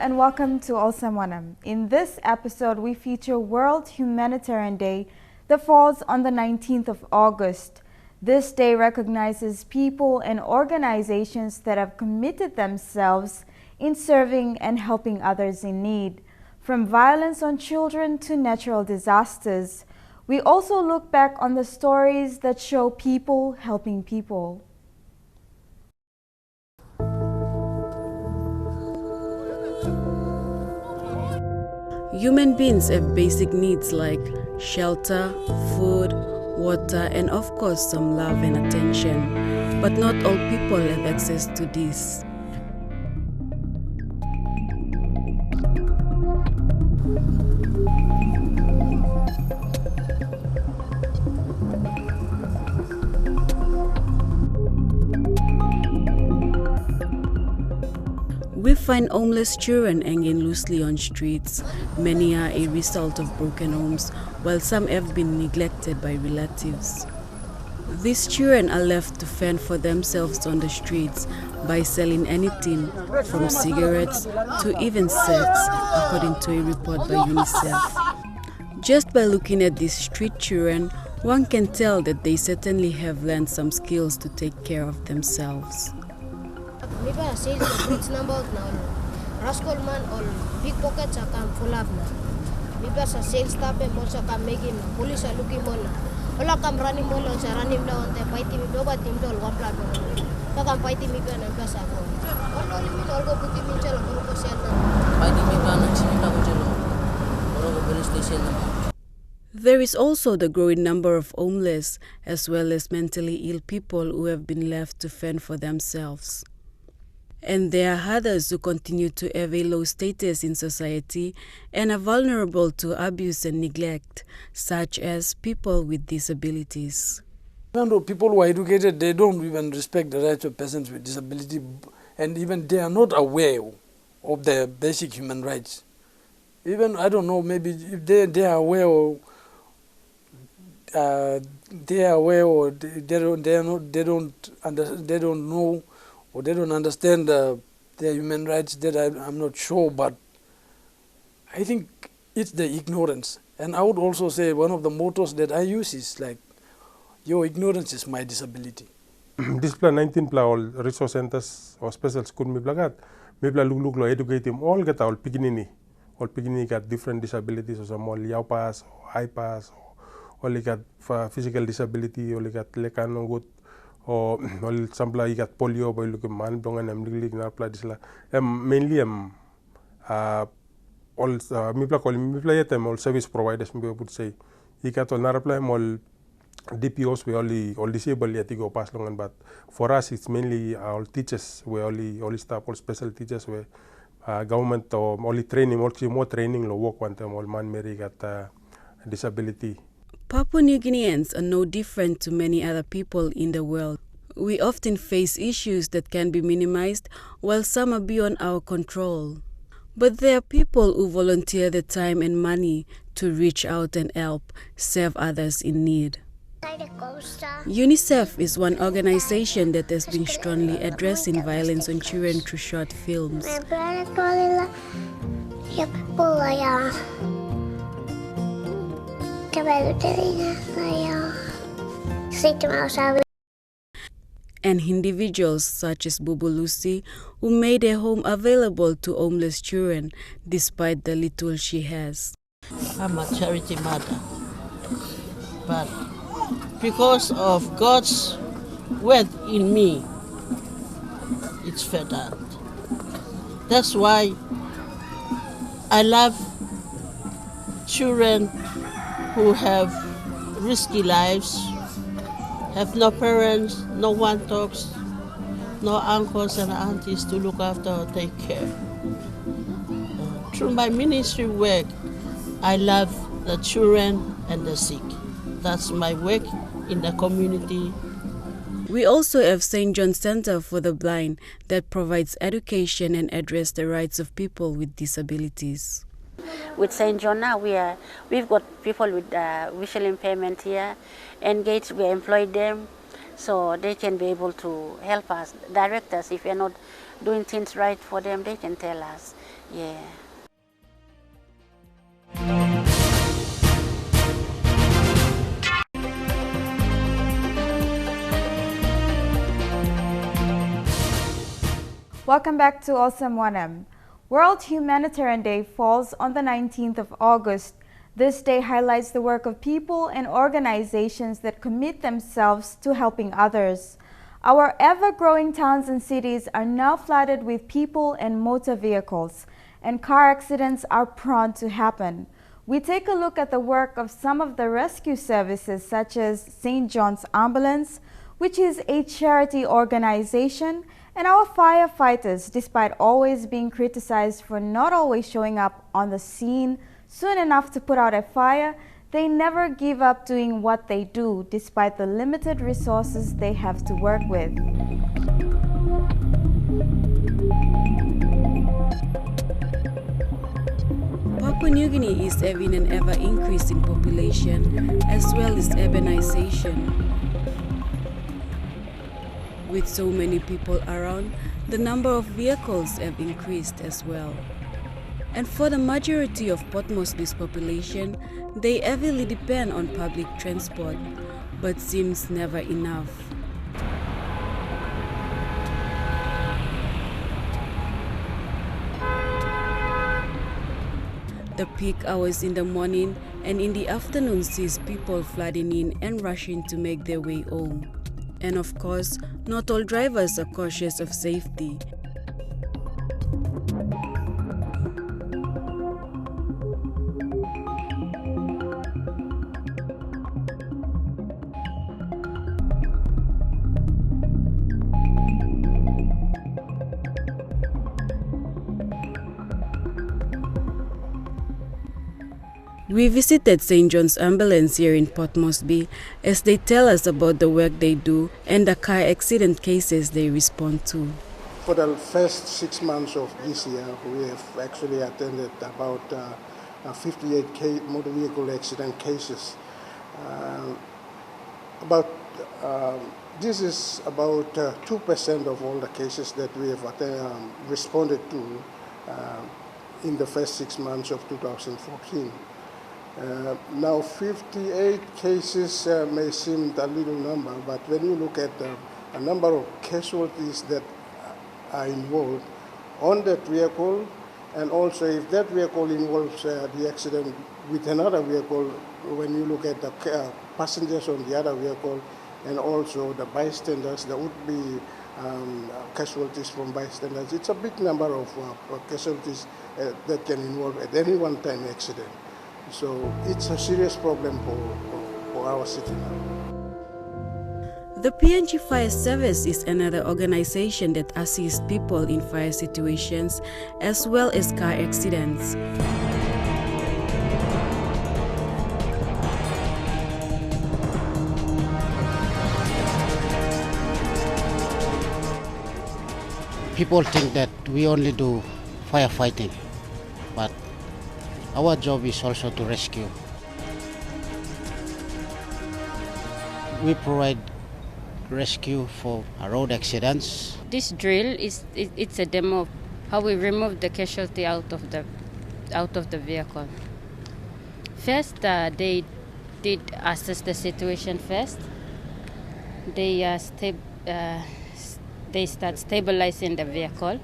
and welcome to Olsem Wanem. In this episode, we feature World Humanitarian Day that falls on the 19th of August. This day recognizes people and organizations that have committed themselves in serving and helping others in need. From violence on children to natural disasters, we also look back on the stories that show people helping people. Human beings have basic needs like shelter, food, water, and of course some love and attention. But not all people have access to this. We find homeless children hanging loosely on streets. Many are a result of broken homes, while some have been neglected by relatives. These children are left to fend for themselves on the streets by selling anything from cigarettes to even sex, according to a report by UNICEF. Just by looking at these street children, one can tell that they certainly have learned some skills to take care of themselves. Miba says the bricks number now. Rascal man or big pockets are come full of now. Miba sales staff and also come making police are looking more. All come running more and running down the fighting with nobody team to one platform. Come fighting me and plus up. All limit all go put him in jail or sell. Fighting me and police station. There is also the growing number of homeless as well as mentally ill people who have been left to fend for themselves. And there are others who continue to have a low status in society and are vulnerable to abuse and neglect, such as people with disabilities. People who are educated, they don't even respect the rights of persons with disability, and even they are not aware of their basic human rights. Even, I don't know, maybe if they are aware or they don't know or they don't understand their human rights, that I'm not sure, but I think it's the ignorance. And I would also say one of the mottos that I use is like, your ignorance is my disability. This plan 19 pla all resource centers or special school mi blagat. Mi pla look lo educate him all get all piginini. All piginini got different disabilities or some all yaw pass or high pass or got physical disability or got lekano good. Or sampla ikat polio boy look man dongan liglig na pla disla mainly all mipla call mipla yetem all service providers we would say ikat all narapla all DPOs we all disabled yet go pass long, but for us it's mainly all teachers we only staff all special teachers we government or only training more training lo work one time all man mary got disability. Papua New Guineans are no different to many other people in the world. We often face issues that can be minimized, while some are beyond our control. But there are people who volunteer their time and money to reach out and help serve others in need. UNICEF is one organization that has been strongly addressing violence on children through short films. And individuals such as Bubu Lucy, who made a home available to homeless children despite the little she has. I'm a charity mother, but because of God's word in me, it's fed-up. That's why I love children who have risky lives, have no parents, no one talks, no uncles and aunties to look after or take care. Through my ministry work, I love the children and the sick. That's my work in the community. We also have St. John's Center for the Blind that provides education and addresses the rights of people with disabilities. With St. John now, we've got people with visual impairment here, engaged, we employ them so they can be able to help us, direct us. If we're not doing things right for them, they can tell us. Yeah. Welcome back to Olsem Wanem. World Humanitarian Day falls on the 19th of August. This day highlights the work of people and organizations that commit themselves to helping others. Our ever-growing towns and cities are now flooded with people and motor vehicles, and car accidents are prone to happen. We take a look at the work of some of the rescue services such as St. John's Ambulance, which is a charity organization, and our firefighters, despite always being criticized for not always showing up on the scene soon enough to put out a fire, they never give up doing what they do despite the limited resources they have to work with. Papua New Guinea is having an ever increase in population as well as urbanization. With so many people around, the number of vehicles have increased as well. And for the majority of Port Moresby's population, they heavily depend on public transport, but seems never enough. The peak hours in the morning and in the afternoon sees people flooding in and rushing to make their way home. And of course, not all drivers are cautious of safety. We visited St. John's Ambulance here in Port Moresby as they tell us about the work they do and the car accident cases they respond to. For the first 6 months of this year, we have actually attended about 58 motor vehicle accident cases. This is about 2% of all the cases that we have responded to in the first 6 months of 2014. Now 58 cases may seem a little number, but when you look at a number of casualties that are involved on that vehicle, and also if that vehicle involves the accident with another vehicle, when you look at the passengers on the other vehicle and also the bystanders, there would be casualties from bystanders. It's a big number of casualties that can involve at any one time accident. So it's a serious problem for our city now. The PNG Fire Service is another organization that assists people in fire situations as well as car accidents. People think that we only do firefighting, but our job is also to rescue. We provide rescue for road accidents. This drill it's a demo of how we remove the casualty out of the vehicle. First, they did assess the situation first. They start stabilizing the vehicle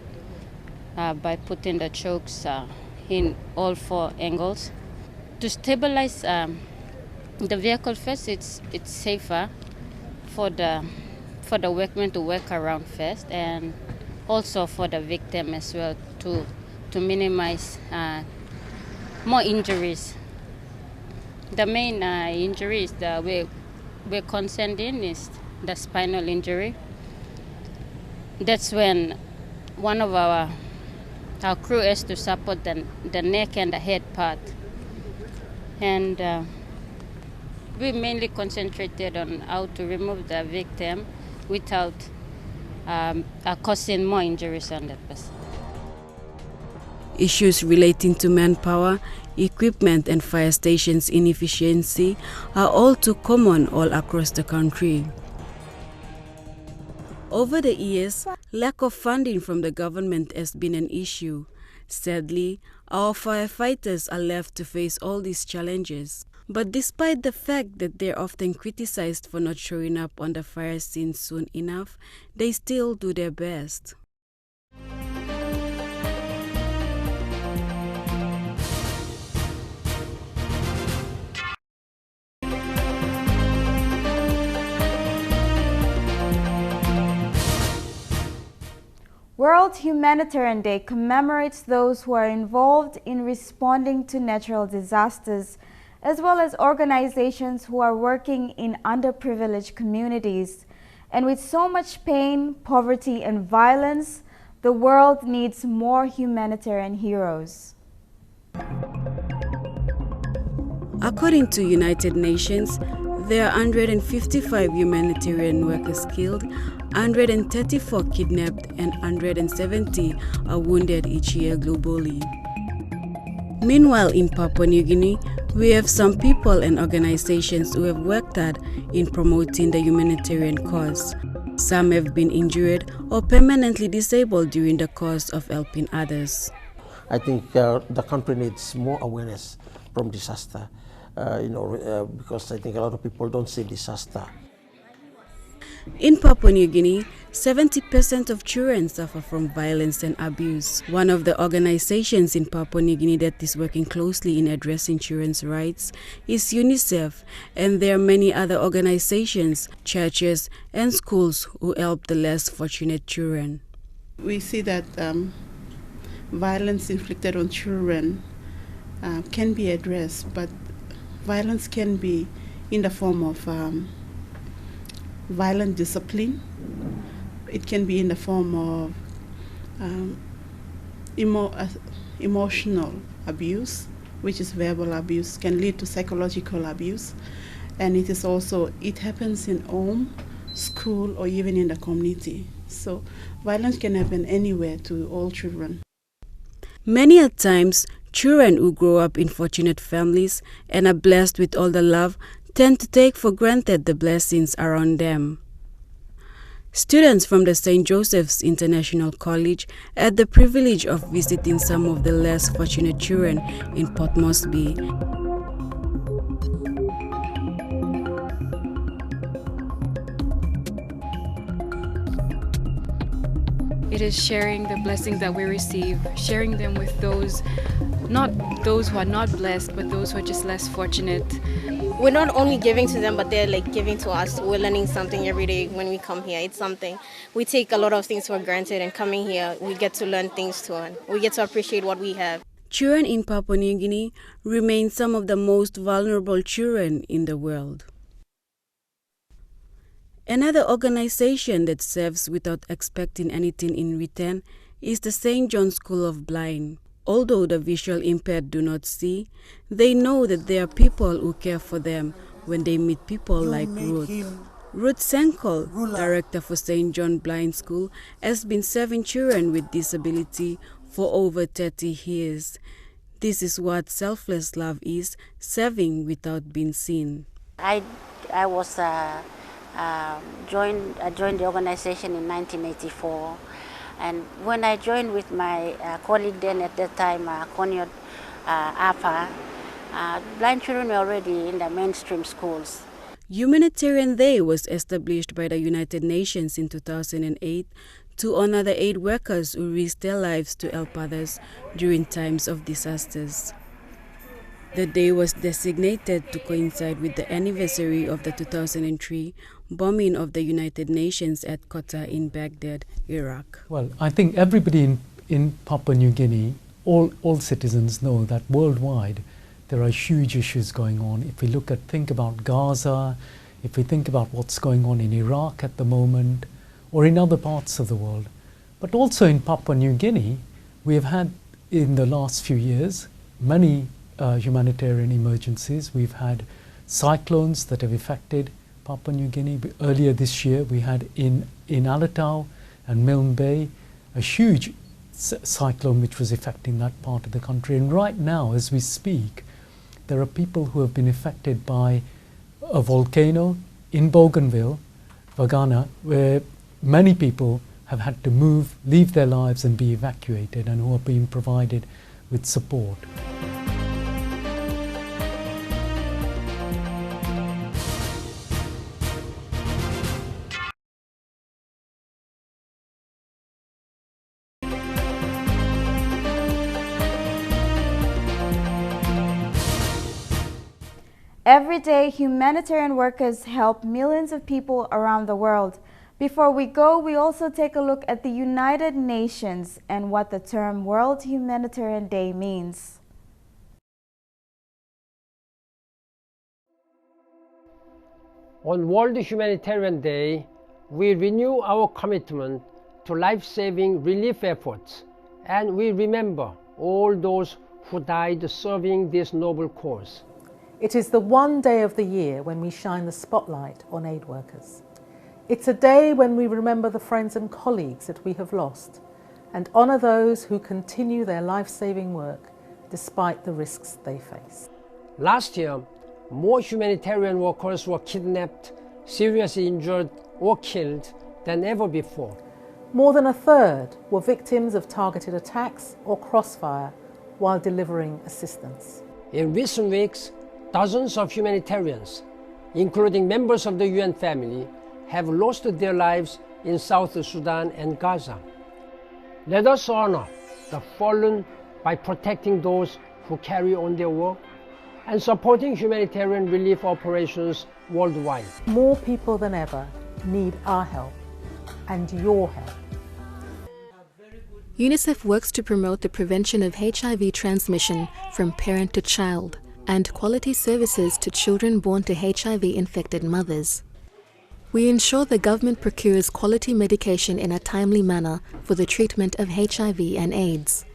by putting the chokes in all 4 angles. To stabilize the vehicle first, it's safer for the workmen to work around first, and also for the victim as well to minimize more injuries. The main injuries that we're concerned in is the spinal injury. That's when one of our crew has to support the neck and the head part. And we mainly concentrated on how to remove the victim without causing more injuries on that person. Issues relating to manpower, equipment and fire stations inefficiency are all too common all across the country. Over the years, lack of funding from the government has been an issue. Sadly, our firefighters are left to face all these challenges. But despite the fact that they're often criticized for not showing up on the fire scene soon enough, they still do their best. World Humanitarian Day commemorates those who are involved in responding to natural disasters, as well as organizations who are working in underprivileged communities. And with so much pain, poverty, and violence, the world needs more humanitarian heroes. According to United Nations, there are 155 humanitarian workers killed, 134 kidnapped, and 170 are wounded each year globally. Meanwhile, in Papua New Guinea, we have some people and organizations who have worked hard in promoting the humanitarian cause. Some have been injured or permanently disabled during the course of helping others. I think the country needs more awareness from disaster, because I think a lot of people don't see disaster. In Papua New Guinea, 70% of children suffer from violence and abuse. One of the organizations in Papua New Guinea that is working closely in addressing children's rights is UNICEF, and there are many other organizations, churches, and schools who help the less fortunate children. We see that violence inflicted on children can be addressed, but violence can be in the form of violent discipline. It can be in the form of emotional abuse, which is verbal abuse, can lead to psychological abuse. And it happens in home, school, or even in the community. So violence can happen anywhere to all children. Many a times, children who grow up in fortunate families and are blessed with all the love tend to take for granted the blessings around them. Students from the St. Joseph's International College had the privilege of visiting some of the less fortunate children in Port Moresby. It is sharing the blessings that we receive, sharing them with those, not those who are not blessed, but those who are just less fortunate. We're not only giving to them, but they're like giving to us. We're learning something every day when we come here. It's something. We take a lot of things for granted, and coming here, we get to learn things too, and we get to appreciate what we have. Children in Papua New Guinea remain some of the most vulnerable children in the world. Another organization that serves without expecting anything in return is the St. John School of Blind. Although the visual impaired do not see, they know that there are people who care for them when they meet people like Ruth. Ruth Senkol, director for St. John Blind School, has been serving children with disability for over 30 years. This is what selfless love is, serving without being seen. I joined the organization in 1984. And when I joined with my colleague then at that time, Konyot Apa, blind children were already in the mainstream schools. Humanitarian Day was established by the United Nations in 2008 to honor the aid workers who risk their lives to help others during times of disasters. The day was designated to coincide with the anniversary of the 2003 bombing of the United Nations at Qatar in Baghdad, Iraq. Well, I think everybody in Papua New Guinea, all citizens know that worldwide there are huge issues going on. If we think about Gaza, if we think about what's going on in Iraq at the moment, or in other parts of the world. But also in Papua New Guinea, we have had in the last few years many humanitarian emergencies. We've had cyclones that have affected Papua New Guinea. Earlier this year, we had in Alatau and Milne Bay a huge cyclone which was affecting that part of the country. And right now, as we speak, there are people who have been affected by a volcano in Bougainville, Vagana, where many people have had to move, leave their lives and be evacuated, and who are being provided with support. Every day, humanitarian workers help millions of people around the world. Before we go, we also take a look at the United Nations and what the term World Humanitarian Day means. On World Humanitarian Day, we renew our commitment to life-saving relief efforts, and we remember all those who died serving this noble cause. It is the one day of the year when we shine the spotlight on aid workers. It's a day when we remember the friends and colleagues that we have lost and honour those who continue their life-saving work despite the risks they face. Last year, more humanitarian workers were kidnapped, seriously injured or killed than ever before. More than a third were victims of targeted attacks or crossfire while delivering assistance. In recent weeks, dozens of humanitarians, including members of the UN family, have lost their lives in South Sudan and Gaza. Let us honor the fallen by protecting those who carry on their work and supporting humanitarian relief operations worldwide. More people than ever need our help and your help. UNICEF works to promote the prevention of HIV transmission from parent to child and quality services to children born to HIV-infected mothers. We ensure the government procures quality medication in a timely manner for the treatment of HIV and AIDS.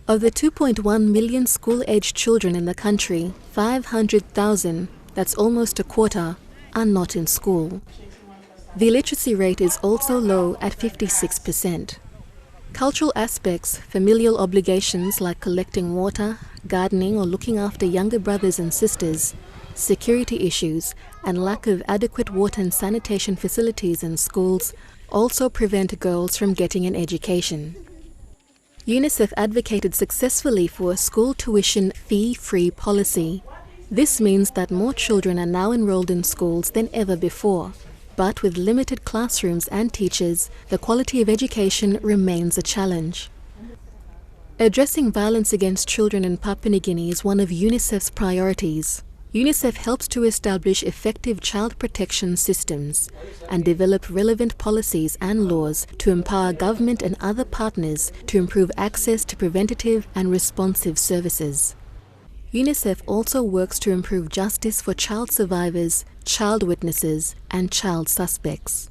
Of the 2.1 million school-aged children in the country, 500,000, that's almost a quarter, are not in school. The illiteracy rate is also low at 56%. Cultural aspects, familial obligations like collecting water, gardening or looking after younger brothers and sisters, security issues, and lack of adequate water and sanitation facilities in schools also prevent girls from getting an education. UNICEF advocated successfully for a school tuition fee-free policy. This means that more children are now enrolled in schools than ever before. But with limited classrooms and teachers, the quality of education remains a challenge. Addressing violence against children in Papua New Guinea is one of UNICEF's priorities. UNICEF helps to establish effective child protection systems and develop relevant policies and laws to empower government and other partners to improve access to preventative and responsive services. UNICEF also works to improve justice for child survivors, child witnesses, and child suspects.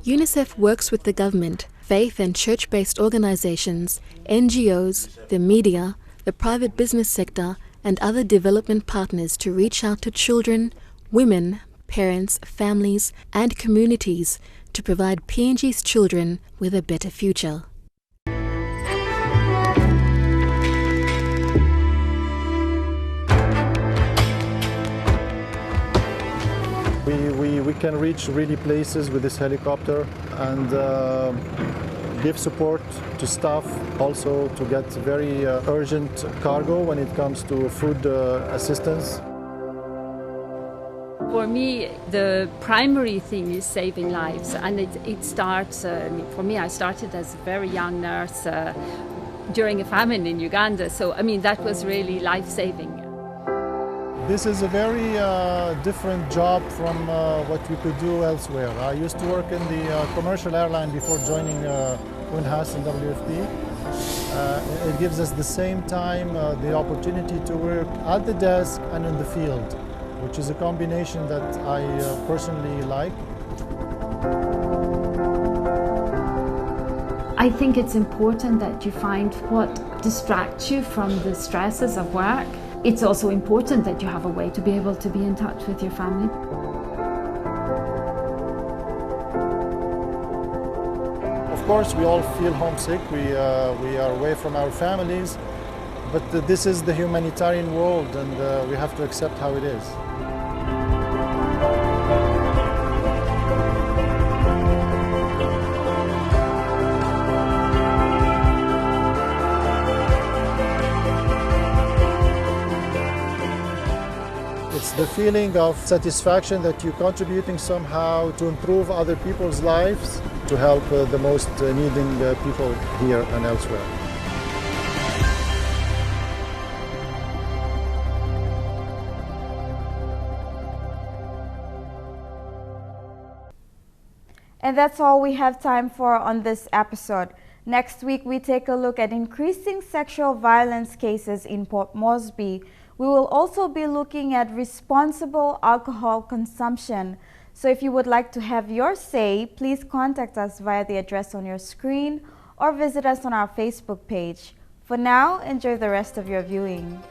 UNICEF works with the government, faith and church-based organizations, NGOs, the media, the private business sector, and other development partners to reach out to children, women, parents, families, and communities to provide PNG's children with a better future. We can reach really places with this helicopter and give support to staff, also to get very urgent cargo when it comes to food assistance. For me, the primary thing is saving lives, and it starts, for me, I started as a very young nurse during a famine in Uganda, so that was really life-saving. This is a very different job from what we could do elsewhere. I used to work in the commercial airline before joining UNHAS and WFP. It gives us the same time the opportunity to work at the desk and in the field, which is a combination that I personally like. I think it's important that you find what distracts you from the stresses of work. It's also important that you have a way to be able to be in touch with your family. Of course, we all feel homesick. We are away from our families, but this is the humanitarian world, and we have to accept how it is. It's the feeling of satisfaction that you're contributing somehow to improve other people's lives, to help the most needing people here and elsewhere. And that's all we have time for on this episode. Next week, we take a look at increasing sexual violence cases in Port Moresby. We will also be looking at responsible alcohol consumption. So if you would like to have your say, please contact us via the address on your screen or visit us on our Facebook page. For now, enjoy the rest of your viewing.